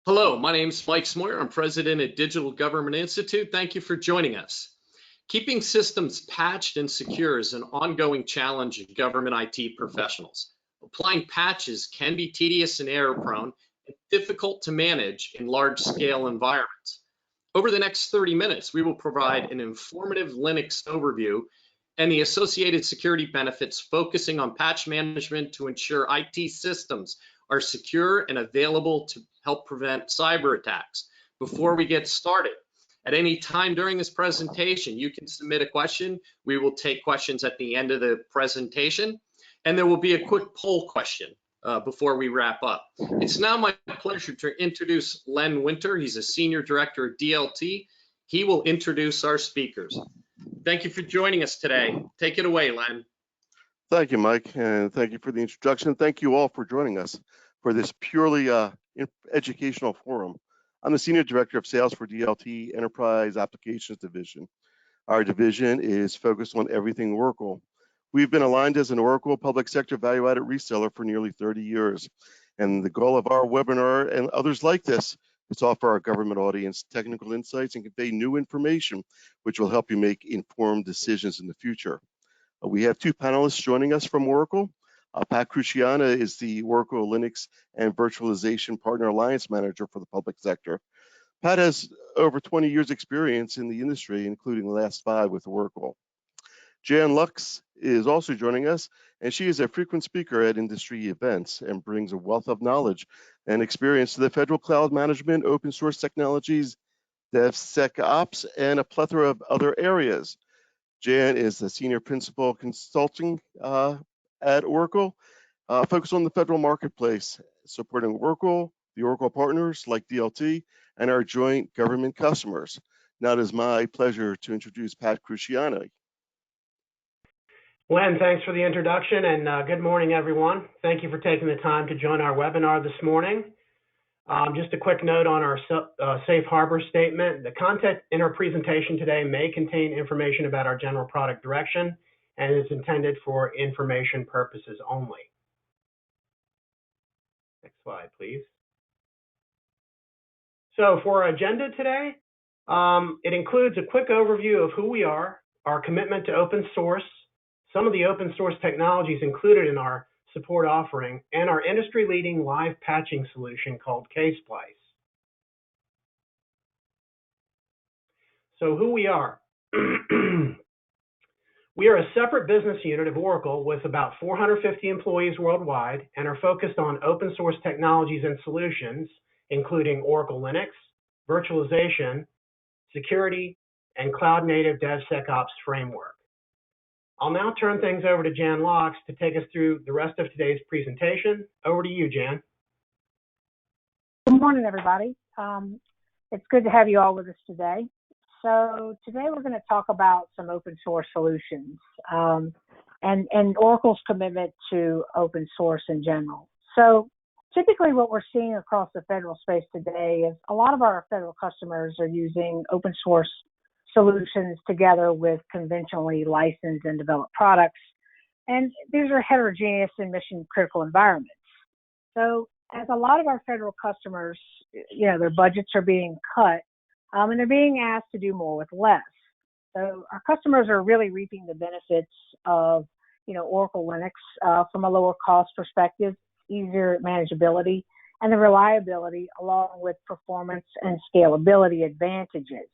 Hello, my name is Mike Smoyer. I'm president at Digital Government Institute. Thank you for joining us. Keeping systems patched and secure is an ongoing challenge of government IT professionals. Applying patches can be tedious and error-prone and difficult to manage in large-scale environments. Over the next 30 minutes, we will provide an informative Linux overview and the associated security benefits, focusing on patch management to ensure IT systems are secure and available to help prevent cyber attacks. Before we get started, at any time during this presentation, you can submit a question. We will take questions at the end of the presentation, and there will be a quick poll question before we wrap up. It's now my pleasure to introduce Len Winter. He's a senior director at DLT. He will introduce our speakers. Thank you for joining us today. Take it away, Len. Thank you, Mike, and thank you for the introduction. Thank you all for joining us for this purely educational forum. I'm the Senior Director of Sales for DLT Enterprise Applications Division. Our division is focused on everything Oracle. We've been aligned as an Oracle public sector value-added reseller for nearly 30 years. And the goal of our webinar and others like this is to offer our government audience technical insights and convey new information, which will help you make informed decisions in the future. We have two panelists joining us from Oracle. Pat Cruciana is the Oracle Linux and Virtualization Partner Alliance Manager for the public sector. Pat has over 20 years experience in the industry, including the last 5 with Oracle. Jann Loucks is also joining us, and she is a frequent speaker at industry events and brings a wealth of knowledge and experience to the federal cloud management, open source technologies, DevSecOps, and a plethora of other areas. Jann is the Senior Principal Consulting at Oracle, focused on the federal marketplace, supporting Oracle, the Oracle partners like DLT, and our joint government customers. Now it is my pleasure to introduce Pat Cruciana. Len, thanks for the introduction, and good morning, everyone. Thank you for taking the time to join our webinar this morning. Just a quick note on our safe harbor statement. The content in our presentation today may contain information about our general product direction and is intended for information purposes only. Next slide, please. So for our agenda today, it includes a quick overview of who we are, our commitment to open source, some of the open source technologies included in our support offering, and our industry-leading live patching solution called K Splice. So who we are. We are a separate business unit of Oracle with about 450 employees worldwide and are focused on open source technologies and solutions, including Oracle Linux, virtualization, security, and cloud-native DevSecOps framework. I'll now turn things over to Jann Loucks to take us through the rest of today's presentation. Over to you, Jann. Good morning, everybody. It's good to have you all with us today. So today we're going to talk about some open source solutions and Oracle's commitment to open source in general. So typically what we're seeing across the federal space today is a lot of our federal customers are using open source solutions together with conventionally licensed and developed products. And these are heterogeneous and mission critical environments. So as a lot of our federal customers, their budgets are being cut and they're being asked to do more with less. So our customers are really reaping the benefits of, Oracle Linux from a lower cost perspective, easier manageability, and the reliability along with performance and scalability advantages.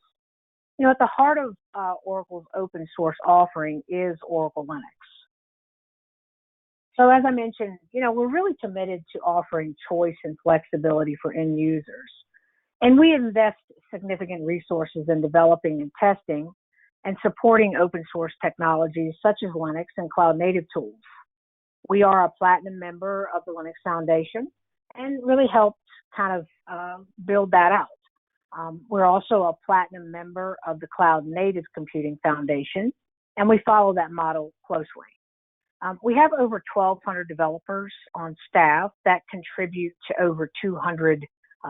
At the heart of Oracle's open source offering is Oracle Linux. So as I mentioned, we're really committed to offering choice and flexibility for end users. And we invest significant resources in developing and testing and supporting open source technologies such as Linux and cloud native tools. We are a platinum member of the Linux Foundation and really helped kind of build that out. We're also a platinum member of the Cloud Native Computing Foundation, and we follow that model closely. We have over 1,200 developers on staff that contribute to over 200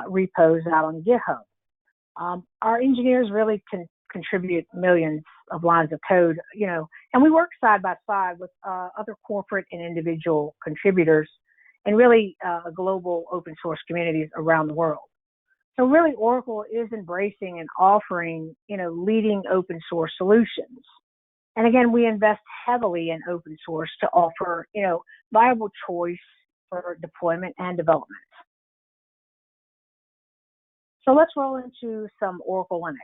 repos out on GitHub. Our engineers really can contribute millions of lines of code, and we work side by side with other corporate and individual contributors and really global open source communities around the world. So really, Oracle is embracing and offering, leading open source solutions. And again, we invest heavily in open source to offer, viable choice for deployment and development. So let's roll into some Oracle Linux.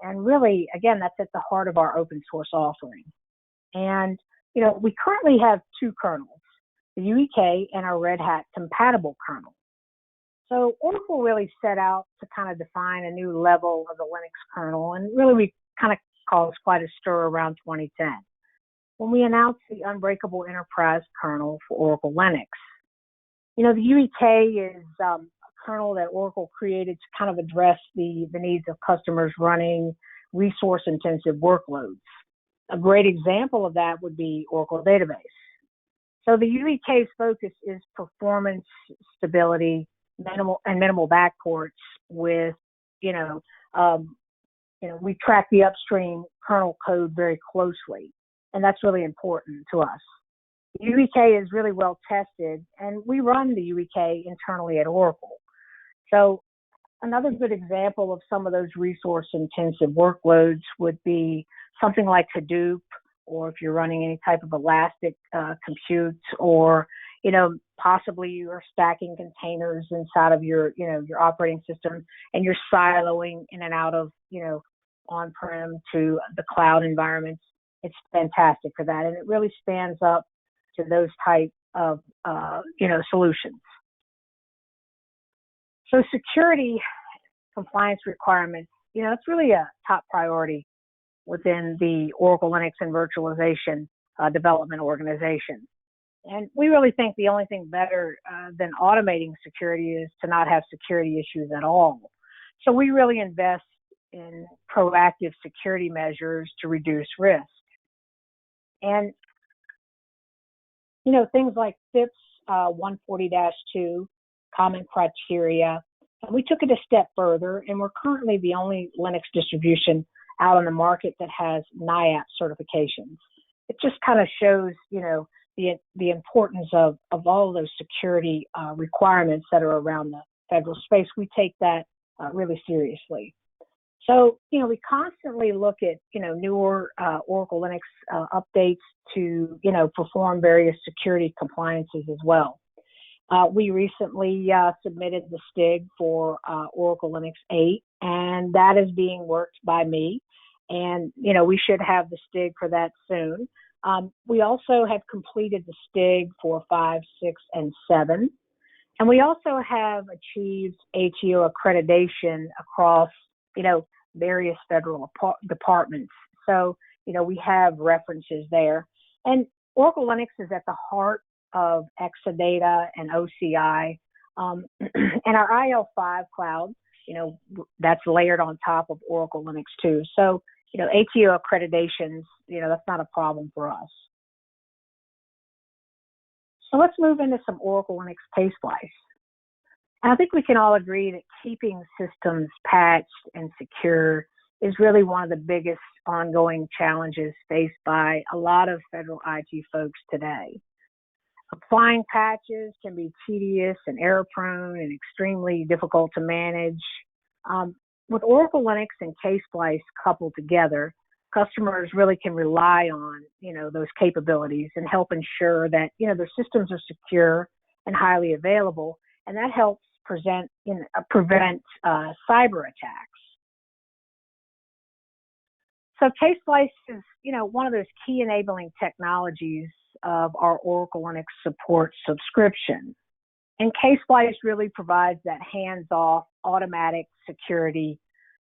And really, again, that's at the heart of our open source offering. And, we currently have two kernels, the UEK and our Red Hat compatible kernel. So Oracle really set out to kind of define a new level of the Linux kernel, and really we kind of caused quite a stir around 2010 when we announced the Unbreakable Enterprise kernel for Oracle Linux. The UEK is a kernel that Oracle created to kind of address the needs of customers running resource-intensive workloads. A great example of that would be Oracle Database. So the UEK's focus is performance, stability, minimal backports with, we track the upstream kernel code very closely, and that's really important to us. The UEK is really well tested, and we run the UEK internally at Oracle. So another good example of some of those resource-intensive workloads would be something like Hadoop, or if you're running any type of elastic compute, or possibly you are stacking containers inside of your operating system, and you're siloing in and out of on-prem to the cloud environments. It's fantastic for that, and it really stands up to those type of solutions. So security compliance requirements, it's really a top priority within the Oracle Linux and virtualization development organization. And we really think the only thing better than automating security is to not have security issues at all. So we really invest in proactive security measures to reduce risk. And, things like FIPS 140-2, common criteria. And we took it a step further, and we're currently the only Linux distribution out on the market that has NIAP certifications. It just kind of shows, the importance of all of those security requirements that are around the federal space. We take that really seriously. So, we constantly look at, newer Oracle Linux updates to, perform various security compliances as well. We recently submitted the STIG for Oracle Linux 8, and that is being worked by me. And, we should have the STIG for that soon. We also have completed the STIG for 5, 6, and 7. And we also have achieved ATO accreditation across, various federal departments. So, we have references there. And Oracle Linux is at the heart of Exadata and OCI. And our IL5 cloud, that's layered on top of Oracle Linux too. So, ATO accreditations, that's not a problem for us. So let's move into some Oracle Linux Ksplice. And I think we can all agree that keeping systems patched and secure is really one of the biggest ongoing challenges faced by a lot of federal IT folks today. Applying patches can be tedious and error-prone and extremely difficult to manage. With Oracle Linux and Ksplice coupled together, customers really can rely on, those capabilities and help ensure that, their systems are secure and highly available, and that helps prevent cyber attacks. So Ksplice is, one of those key enabling technologies of our Oracle Linux support subscription. And Ksplice really provides that hands-off automatic security,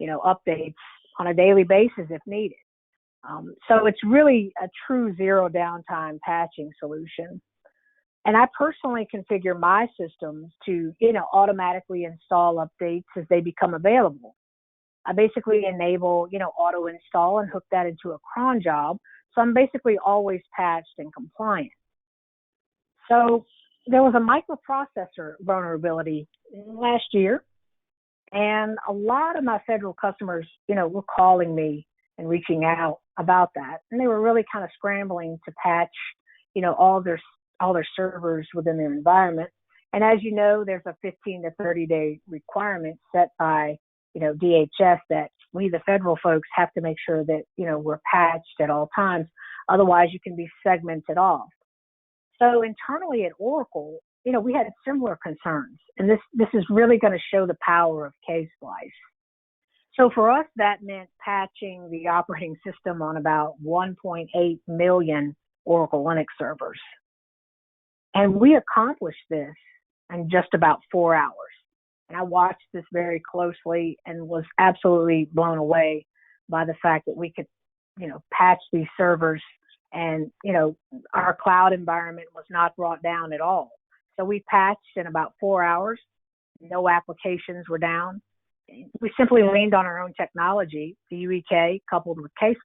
updates on a daily basis if needed. So it's really a true zero downtime patching solution. And I personally configure my systems to, automatically install updates as they become available. I basically enable, auto install and hook that into a cron job. So I'm basically always patched and compliant. So there was a microprocessor vulnerability last year, and a lot of my federal customers, were calling me and reaching out about that. And they were really kind of scrambling to patch, all their servers within their environment. And as you know, there's a 15 to 30-day requirement set by, DHS that we, the federal folks, have to make sure that, we're patched at all times. Otherwise, you can be segmented off. So internally at Oracle, we had similar concerns. And this is really going to show the power of Ksplice. So for us, that meant patching the operating system on about 1.8 million Oracle Linux servers. And we accomplished this in just about 4 hours. And I watched this very closely and was absolutely blown away by the fact that we could, patch these servers, and, our cloud environment was not brought down at all. So we patched in about 4 hours. No applications were down. We simply leaned on our own technology, the UEK, coupled with Ksplice.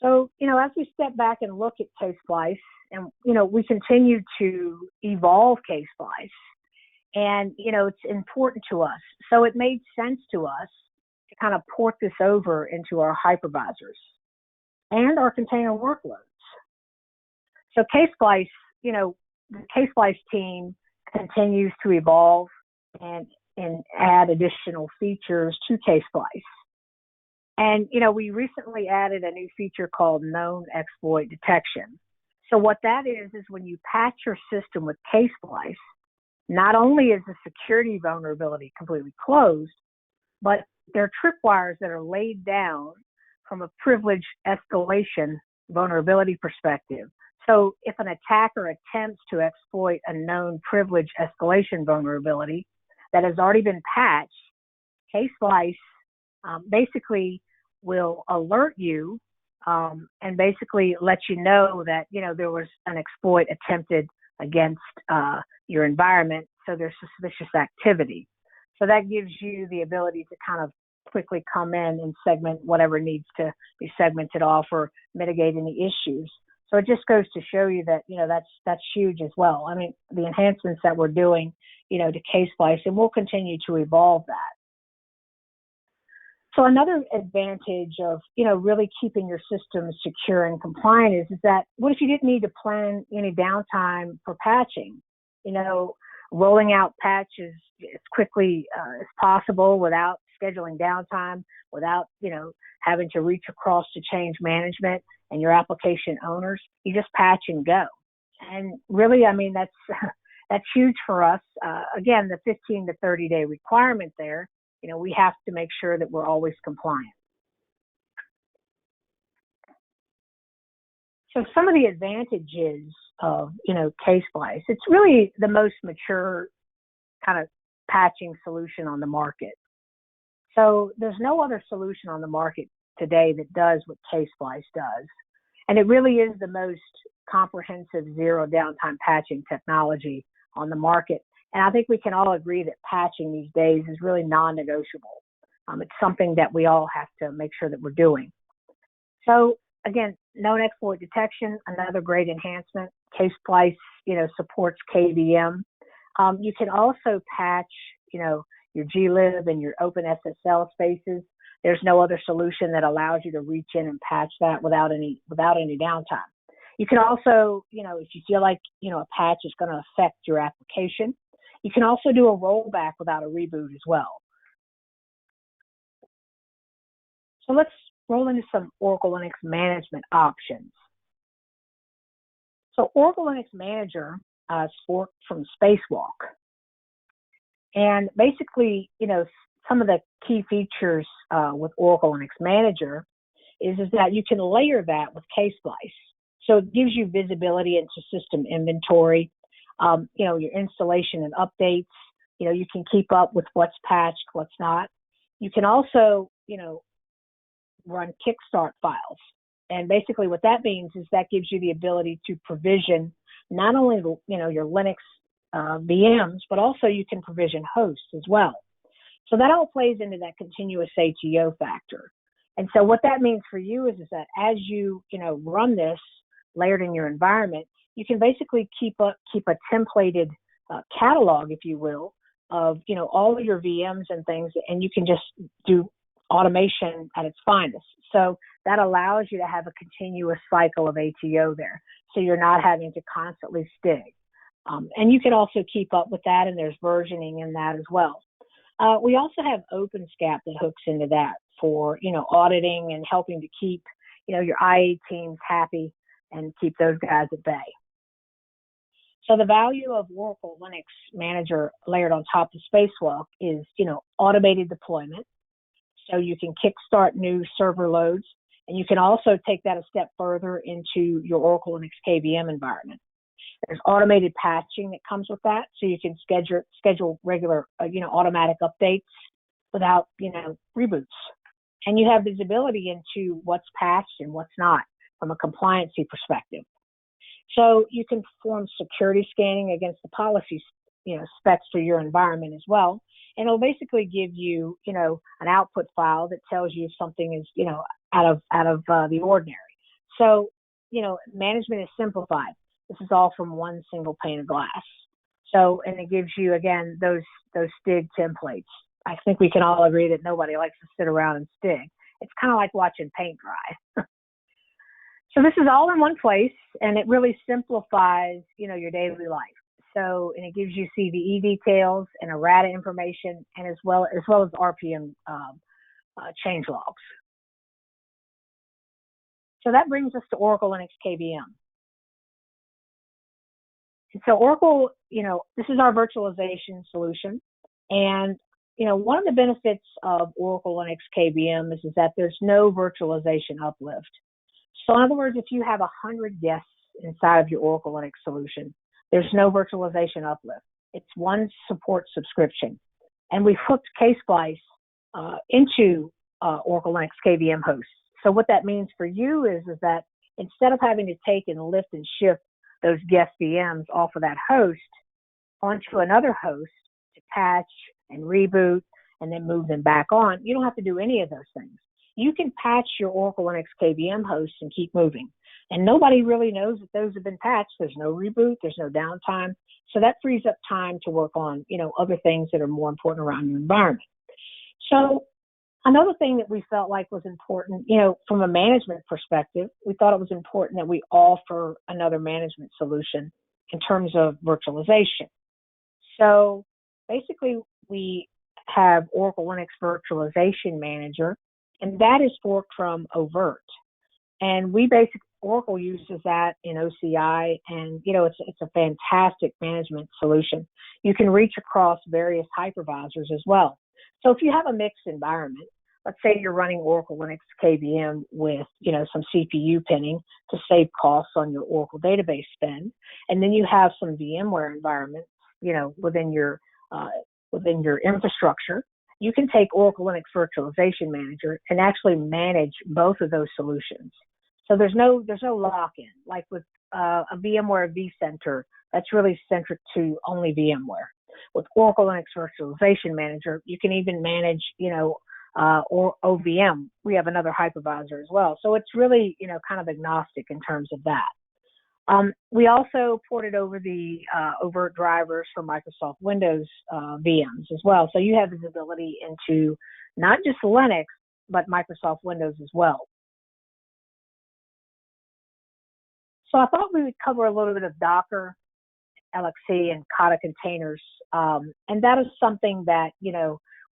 So, as we step back and look at Ksplice, and, we continue to evolve Ksplice, and, it's important to us. So it made sense to us to kind of port this over into our hypervisors and our container workloads. So Ksplice, the Ksplice team continues to evolve and add additional features to Ksplice. And, we recently added a new feature called known exploit detection. So what that is when you patch your system with Ksplice, not only is the security vulnerability completely closed, but there are tripwires that are laid down from a privilege escalation vulnerability perspective. So if an attacker attempts to exploit a known privilege escalation vulnerability that has already been patched, Ksplice basically will alert you and basically let you know that, there was an exploit attempted against your environment, so there's suspicious activity. So that gives you the ability to kind of quickly come in and segment whatever needs to be segmented off or mitigate any issues. So it just goes to show you that, that's huge as well. I mean, the enhancements that we're doing, to Ksplice, and we'll continue to evolve that. So another advantage of, really keeping your system secure and compliant is that what if you didn't need to plan any downtime for patching? Rolling out patches as quickly as possible without scheduling downtime, without, having to reach across to change management and your application owners. You just patch and go. And really, I mean, that's huge for us. Again, the 15 to 30-day requirement there, we have to make sure that we're always compliant. So some of the advantages of, Ksplice, it's really the most mature kind of patching solution on the market. So there's no other solution on the market today that does what Ksplice does. And it really is the most comprehensive zero downtime patching technology on the market. And I think we can all agree that patching these days is really non-negotiable. It's something that we all have to make sure that we're doing. So again, known exploit detection, another great enhancement. Ksplice, supports KVM. You can also patch, your glib and your OpenSSL spaces. There's no other solution that allows you to reach in and patch that without any downtime. You can also, if you feel like, a patch is going to affect your application, you can also do a rollback without a reboot as well. So let's roll into some Oracle Linux management options. So Oracle Linux Manager is forked from Spacewalk. And basically, some of the key features with Oracle Linux Manager is that you can layer that with Ksplice. So it gives you visibility into system inventory, your installation and updates. You can keep up with what's patched, what's not. You can also, run kickstart files. And basically what that means is that gives you the ability to provision not only, your Linux VMs, but also you can provision hosts as well. So that all plays into that continuous ATO factor. And so what that means for you is that as you, run this layered in your environment, you can basically keep a templated catalog, if you will, of, all of your VMs and things, and you can just do automation at its finest. So that allows you to have a continuous cycle of ATO there. So you're not having to constantly And you can also keep up with that, and there's versioning in that as well. We also have OpenSCAP that hooks into that for, auditing and helping to keep, your IA teams happy and keep those guys at bay. So the value of Oracle Linux Manager layered on top of Spacewalk is, automated deployment. So you can kickstart new server loads, and you can also take that a step further into your Oracle Linux KVM environment. There's automated patching that comes with that, so you can schedule regular, automatic updates without, reboots. And you have visibility into what's patched and what's not from a compliancy perspective. So you can perform security scanning against the policy, specs for your environment as well. And it'll basically give you, an output file that tells you if something is, out of the ordinary. So, management is simplified. This is all from one single pane of glass. So, and it gives you, again, those STIG templates. I think we can all agree that nobody likes to sit around and STIG. It's kind of like watching paint dry. So this is all in one place, and it really simplifies, your daily life. So, and it gives you CVE details and errata information, and as well as RPM change logs. So that brings us to Oracle Linux KVM. And so Oracle, this is our virtualization solution, and one of the benefits of Oracle Linux KVM is that there's no virtualization uplift. So in other words, if you have 100 guests inside of your Oracle Linux solution, there's no virtualization uplift. It's one support subscription. And we've hooked K Splice into Oracle Linux KVM hosts. So what that means for you is that instead of having to take and lift and shift those guest VMs off of that host onto another host to patch and reboot and then move them back on, you don't have to do any of those things. You can patch your Oracle Linux KVM hosts and keep moving. And nobody really knows that those have been patched. There's no reboot, there's no downtime. So that frees up time to work on, other things that are more important around your environment. So another thing that we felt like was important, from a management perspective, we thought it was important that we offer another management solution in terms of virtualization. So basically, we have Oracle Linux Virtualization Manager, and that is forked from Overt. And Oracle uses that in OCI, and it's a fantastic management solution. You can reach across various hypervisors as well. So if you have a mixed environment, let's say you're running Oracle Linux KVM with some CPU pinning to save costs on your Oracle database spend, and then you have some VMware environments within your infrastructure. You can take Oracle Linux Virtualization Manager and actually manage both of those solutions. So there's no lock-in. Like with a VMware vCenter, that's really centric to only VMware. With Oracle Linux Virtualization Manager, you can even manage, or OVM. We have another hypervisor as well. So it's really, kind of agnostic in terms of that. We also ported over the Overt drivers for Microsoft Windows VMs as well. So you have visibility into not just Linux, but Microsoft Windows as well. So I thought we would cover a little bit of Docker, LXC, and Kata containers. And that is something that,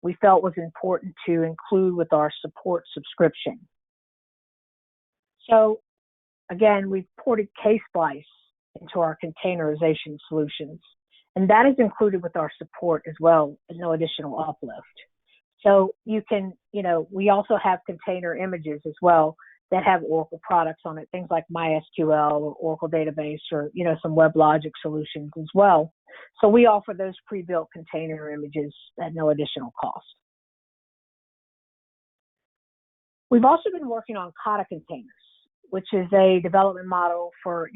we felt was important to include with our support subscription. So again, we've ported Ksplice into our containerization solutions, and that is included with our support as well, as no additional uplift. So you can, we also have container images as well that have Oracle products on it, things like MySQL or Oracle Database or, some WebLogic solutions as well. So we offer those pre-built container images at no additional cost. We've also been working on Kata containers, which is a development model for,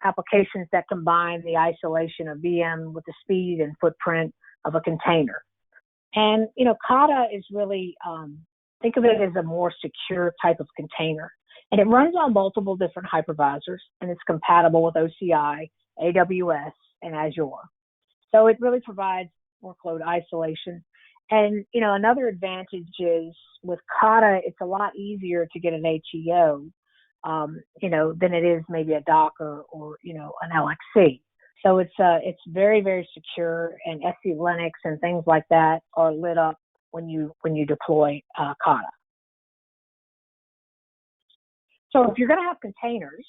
applications that combine the isolation of VM with the speed and footprint of a container. And, Kata is really, think of it as a more secure type of container. And it runs on multiple different hypervisors, and it's compatible with OCI, AWS, and Azure. So it really provides workload isolation. And, another advantage is with Kata, it's a lot easier to get an HEO, than it is maybe a Docker or, an LXC. So it's very, very secure, and SC Linux and things like that are lit up when you deploy Kata. So if you're going to have containers,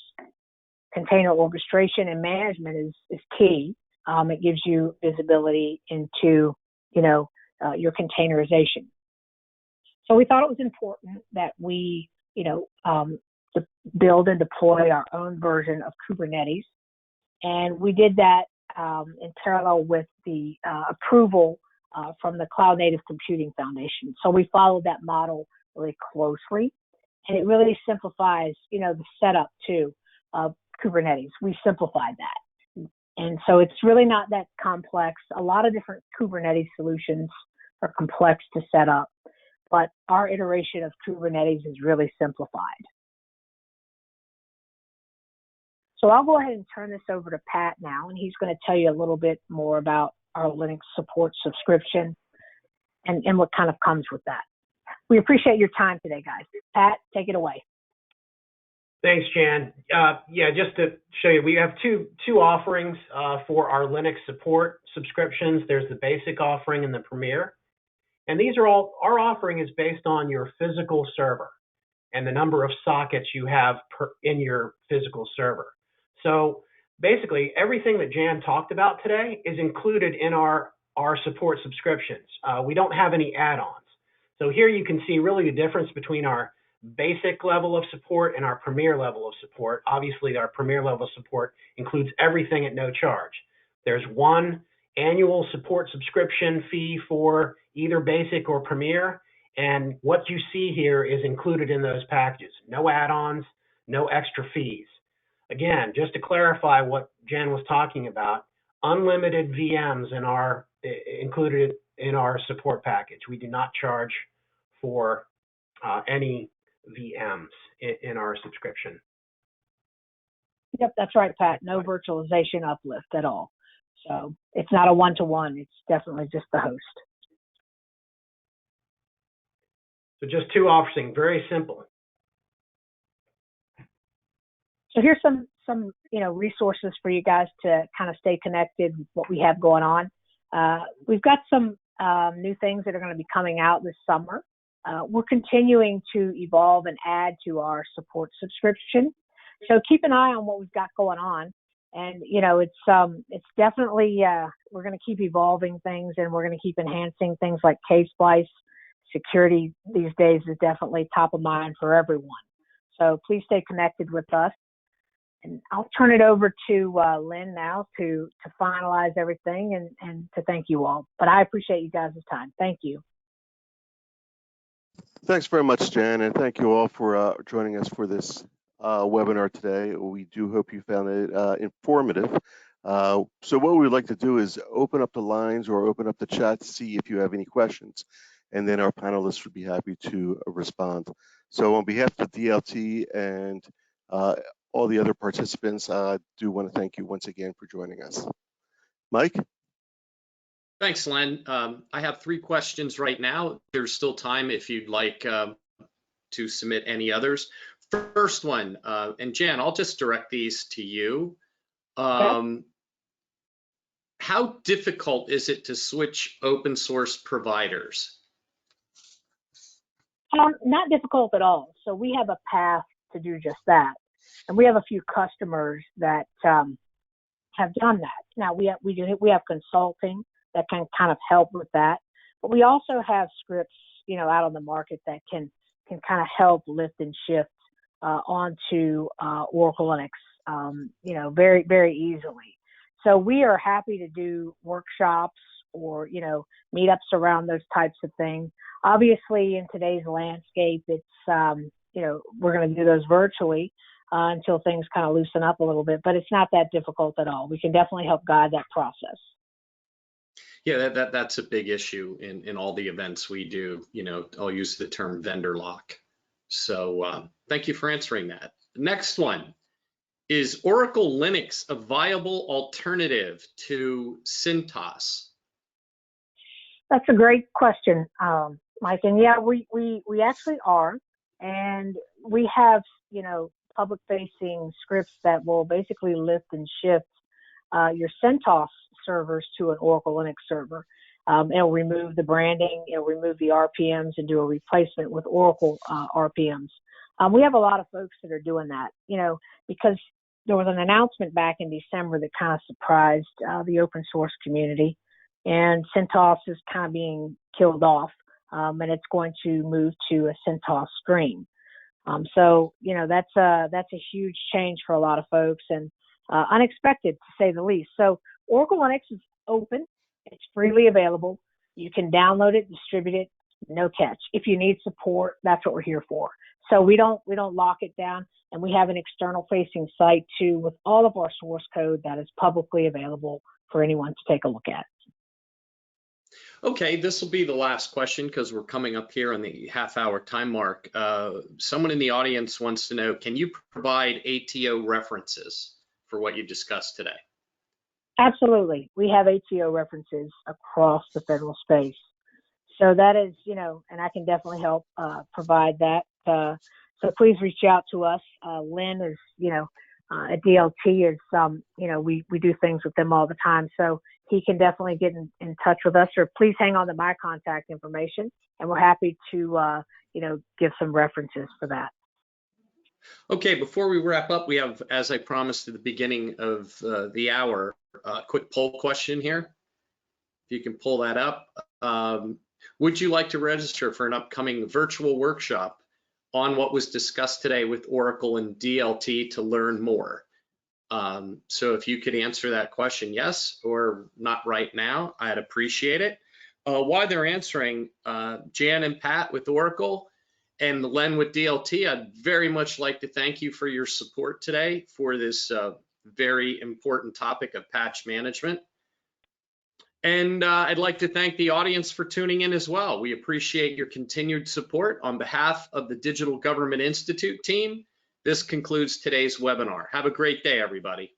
container orchestration and management is key. It gives you visibility into, your containerization. So we thought it was important that we, build and deploy our own version of Kubernetes. And we did that in parallel with the approval from the Cloud Native Computing Foundation. So we followed that model really closely. And it really simplifies, the setup too of Kubernetes. We simplified that. And so it's really not that complex. A lot of different Kubernetes solutions are complex to set up, but our iteration of Kubernetes is really simplified. So I'll go ahead and turn this over to Pat now, and he's going to tell you a little bit more about our Linux support subscription and what kind of comes with that. We appreciate your time today, guys. Pat, take it away. Thanks, Jann. Just to show you, we have two offerings for our Linux support subscriptions. There's the basic offering and the Premier. And these are all, our offering is based on your physical server and the number of sockets you have in your physical server. So basically, everything that Jann talked about today is included in our support subscriptions. We don't have any add-ons. So here you can see really the difference between our basic level of support and our Premier level of support. Obviously, our Premier level of support includes everything at no charge. There's one annual support subscription fee for either basic or Premier, and what you see here is included in those packages. No add-ons, no extra fees. Again, just to clarify what Jann was talking about, unlimited VMs included in our support package. We do not charge for any VMs in our subscription. Yep, that's right, Pat. No virtualization uplift at all. So it's not a one-to-one. It's definitely just the host. So just two offerings, very simple. So here's some resources for you guys to kind of stay connected with what we have going on. We've got some new things that are going to be coming out this summer. We're continuing to evolve and add to our support subscription. So keep an eye on what we've got going on. And, it's definitely, we're going to keep evolving things, and we're going to keep enhancing things like K Splice. Security these days is definitely top of mind for everyone. So please stay connected with us. And I'll turn it over to Lynn now to finalize everything and to thank you all. But I appreciate you guys' time. Thank you. Thanks very much, Jann, and thank you all for joining us for this webinar today. We do hope you found it informative. So what we'd like to do is open up the lines or open up the chat to see if you have any questions, and then our panelists would be happy to respond. So on behalf of the DLT and all the other participants, I do want to thank you once again for joining us. Mike? Thanks, Len. I have 3 questions right now. There's still time if you'd like to submit any others. First one, and Jann, I'll just direct these to you. Okay. How difficult is it to switch open source providers? Not difficult at all. So we have a path to do just that. And we have a few customers that have done that. Now we have consulting that can kind of help with that, but we also have scripts, out on the market that can kind of help lift and shift onto Oracle Linux, very, very easily. So we are happy to do workshops or, meetups around those types of things. Obviously, in today's landscape, it's, we're going to do those virtually until things kind of loosen up a little bit, but it's not that difficult at all. We can definitely help guide that process. Yeah, that's a big issue in all the events we do. I'll use the term vendor lock. So thank you for answering that. Next one, is Oracle Linux a viable alternative to CentOS? That's a great question, Mike. And yeah, we actually are, and we have, public-facing scripts that will basically lift and shift your CentOS servers to an Oracle Linux server. It'll remove the branding, it'll remove the RPMs and do a replacement with Oracle RPMs. We have a lot of folks that are doing that, because there was an announcement back in December that kind of surprised the open source community, and CentOS is kind of being killed off, and it's going to move to a CentOS stream. So, that's a huge change for a lot of folks, and unexpected to say the least. So Oracle Linux is open. It's freely available. You can download it, distribute it, no catch. If you need support, that's what we're here for. So we don't lock it down, and we have an external facing site too with all of our source code that is publicly available for anyone to take a look at. Okay, this will be the last question because we're coming up here on the half-hour time mark. Someone in the audience wants to know, can you provide ATO references for what you discussed today? Absolutely. We have ATO references across the federal space. So that is, and I can definitely help provide that. So please reach out to us. Lynn is, at DLT is, we do things with them all the time. So he can definitely get in touch with us, or please hang on to my contact information, and we're happy to, give some references for that. Okay, before we wrap up, we have, as I promised at the beginning of the hour, a quick poll question here. If you can pull that up. Would you like to register for an upcoming virtual workshop on what was discussed today with Oracle and DLT to learn more? So if you could answer that question, yes, or not right now, I'd appreciate it. While they're answering, Jan and Pat with Oracle and Len with DLT, I'd very much like to thank you for your support today for this very important topic of patch management. And I'd like to thank the audience for tuning in as well. We appreciate your continued support. On behalf of the Digital Government Institute team, this concludes today's webinar. Have a great day, everybody.